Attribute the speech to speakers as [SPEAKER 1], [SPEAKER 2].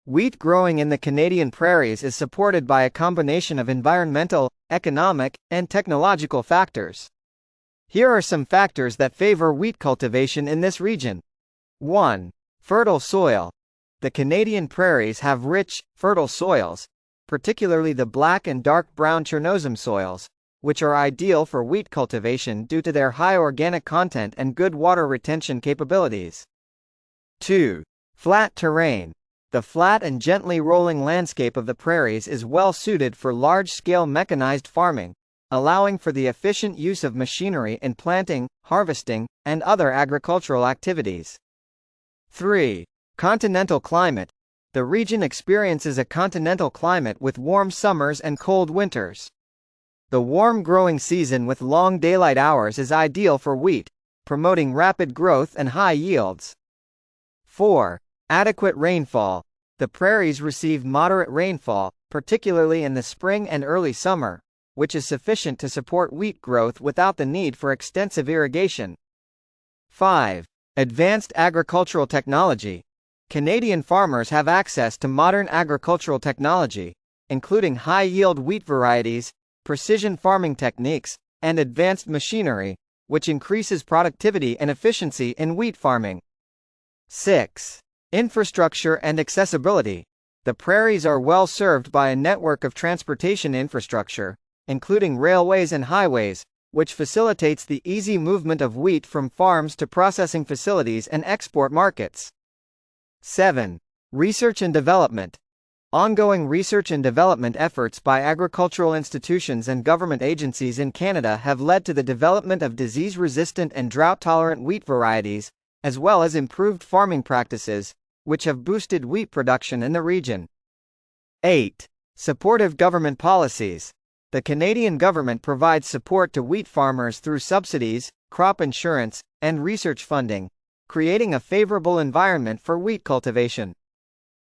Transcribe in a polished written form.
[SPEAKER 1] Wheat growing in the Canadian prairies is supported by a combination of environmental, economic, and technological factors. Here are some factors that favor wheat cultivation in this region. 1. Fertile soil. The Canadian prairies have rich, fertile soils, particularly the black and dark brown chernozem soils, which are ideal for wheat cultivation due to their high organic content and good water retention capabilities. 2. Flat terrain. The flat and gently rolling landscape of the prairies is well suited for large-scale mechanized farming, allowing for the efficient use of machinery in planting, harvesting, and other agricultural activities. 3. Continental climate. The region experiences a continental climate with warm summers and cold winters. The warm growing season with long daylight hours is ideal for wheat, promoting rapid growth and high yields. 4. Adequate rainfall. The prairies receive moderate rainfall, particularly in the spring and early summer, which is sufficient to support wheat growth without the need for extensive irrigation. 5. Advanced agricultural technology. Canadian farmers have access to modern agricultural technology, including high-yield wheat varieties, precision farming techniques, and advanced machinery, which increases productivity and efficiency in wheat farming. 6. Infrastructure and accessibility. The prairies are well served by a network of transportation infrastructure, including railways and highways, which facilitates the easy movement of wheat from farms to processing facilities and export markets. 7. Research and development. Ongoing research and development efforts by agricultural institutions and government agencies in Canada have led to the development of disease-resistant and drought-tolerant wheat varieties, as well as improved farming practices, which have boosted wheat production in the region. 8. Supportive government policies. The Canadian government provides support to wheat farmers through subsidies, crop insurance, and research funding, creating a favorable environment for wheat cultivation.